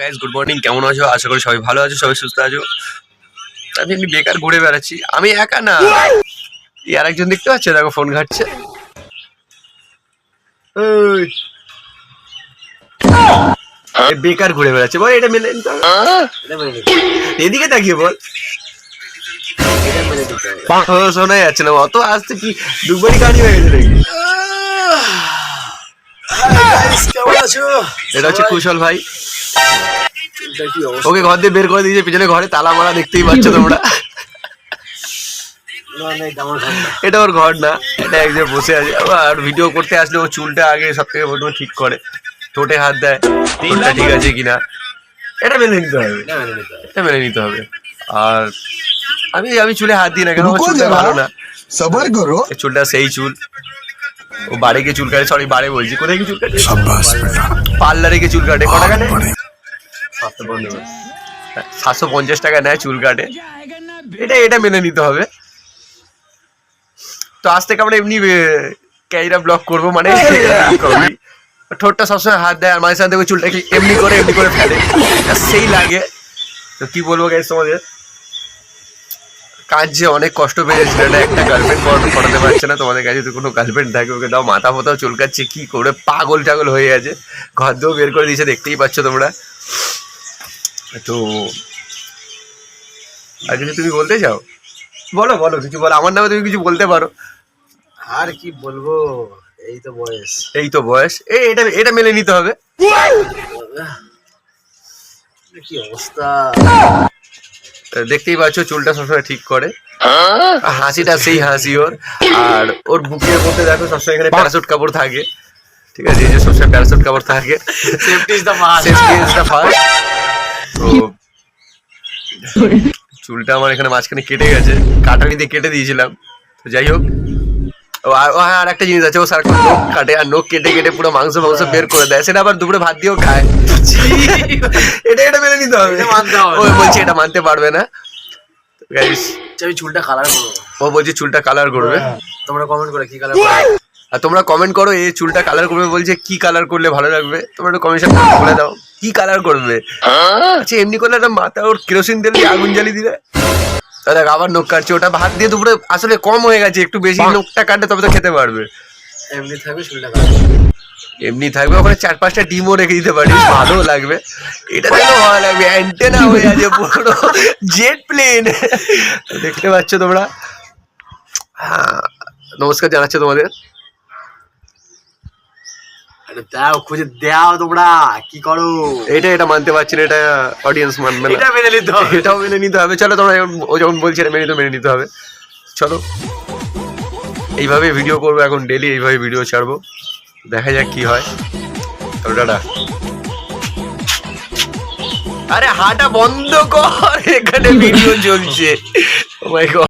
Guys good morning, কেমন আছো? আশা করি সবাই ভালো আছো, সবাই সুস্থ আছো। আমি এমনি বেকার ঘুরে বেড়াচ্ছি, আমি একা না, আর একজন দেখতে পাচ্ছে, দেখো ফোন ঘাটছে। বেকার ঘুরে বেড়াচ্ছে, বল এটা মেনে নিতে হবে। এদিকে তাকিয়ে বল, শোনা যাচ্ছে না অত আসতে, কি দুবারই কাহিনী হয়ে গেছে নাকি? এটা হচ্ছে কুশল ভাই, ওকে ঘর দিয়ে বের করে দিয়েছে, পিছনে ঘরে তালা মারা, দেখতেই পাচ্ছ তোমরা। এটা ওর ঘর না, এটা একজন বসে আছে। আর ভিডিও করতে আসলে ও চুলটা আগে সব থেকে প্রথমে ঠিক করে, ঠোঁটে হাত দেয়, চুলটা ঠিক আছে কিনা এটা মেনে নিতে হবে, এটা মেনে নিতে হবে। আর আমি চুলে হাত দিই না কেন, চুলটা ভালো না, সবার করো, চুলটা সেই চুল। ও বাড়ে গিয়ে চুল কাটে, সরি বাড়ে বলছি, কোথায় গিয়ে চুল কাটে? পার্লারে গিয়ে চুল কাটে। কটা কাটে? 750 টাকা নেয় চুল কাটে। এটা মেনে নিতে হবে। তো আজ থেকে আমরা এমনি ক্যামেরা ব্লগ করবো, মানে ঠোঁটটা সবসময় হাত দেয়, আর মাঝে সাথে চুলটা এমনি করে ফেলে, সেই লাগে। তো কি বলবো গাইস, তোমাদের কাজ যে অনেক কষ্ট পেয়েছিল, এটা একটা গার্লফ্রেন্ড পড়াতে পারছে না। তোমাদের কাছে যদি কোনো গার্লফ্রেন্ড থাকে, ওকে দাও, মাথা ফোতাও চুলকাচ্ছে, কি করে পাগল টাগল হয়ে গেছে, ঘর দিয়েও বের করে দিয়েছে, দেখতেই পাচ্ছ তোমরা। তো আর কিছু তুমি বলতে চাও? বলো বলো, কিছু বলো, আমার নামে তুমি কিছু বলতে পারো। আর কি বলবো, এই তো বয়স, এটা মেনে নিতে হবে। কি অবস্থা, দেখতেই পাচ্ছ চুলটা সবসময় ঠিক করে, হাসিটা সেই হাসি ওর। আর ওর বুকের মধ্যে দেখো সবসময় এখানে প্যারাসুট কাপড় থাকে, ঠিক আছে, এই যে সবসময় প্যারাসুট কাপড় থাকে, সেফটি ইজ দ্য ফার্স্ট। তো চুলটা আমার এখানে মাঝখানে কেটে গেছে, কাটারি দিয়ে কেটে দিয়েছিলাম। তো যাই হোক, আর একটা জিনিস আছে, ও সারাক্ষণ নখ কাটে, আর নখ কেটে কেটে পুরো মাংস বের করে দেয়, সেটা আবার দুপুরে ভাত দিয়েও খায়। এটা মেনে নিতে হবে, ও বলছে এটা মানতে পারবে না। আমি চুলটা কালার করবো, ও বলছে চুলটা কালার করবে। তোমরা কমেন্ট করে কি কালার করবে, আর তোমরা কমেন্ট করো, এই চুলটা কালার করবে বলছে, কি কালার করলে ভালো লাগবে তোমরা একটু কমেন্ট বলে দাও, কি কালার করবে। আচ্ছা এমনি করলে একটা মাথা ওর কেরোসিন তেল দিয়ে আগুন জ্বালিয়ে দিলে, দেখ আবার নখ কাটছে, ওটা ভাত দিয়ে দুপুরে আসলে কম হয়ে গেছে, একটু বেশি নখটা কাটলে তবে তো খেতে পারবে। এমনি থাকবে চুলটা কালার, এমনি থাকবে, ওখানে 4-5টা ডিমও রেখে দিতে পারিস, ভালো লাগবে। এটা দেখো ভালো লাগবে, অ্যান্টেনা হয়ে আছে পুরো জেট প্লেন, দেখতে পাচ্ছ তোমরা। হ্যাঁ, নমস্কার জানাচ্ছি তোমাদের। দাও খুঁজে দাও, তোমরা কি করো? এটা মানতে পারছি না, এটা অডিয়েন্স মানবে না, এটা মেনে নিতে হবে, এটাও মেনে নিতে হবে। চলো তোমরা, ও যখন বলছে এটা মেনে নিতে হবে। চলো এইভাবে ভিডিও করবো এখন, ডেলি এইভাবে ভিডিও ছাড়বো, দেখা যাক কি হয়। টাটা। আরে হাঁটা বন্ধ কর, এখানে ভিডিও চলছে। ও মাই গড।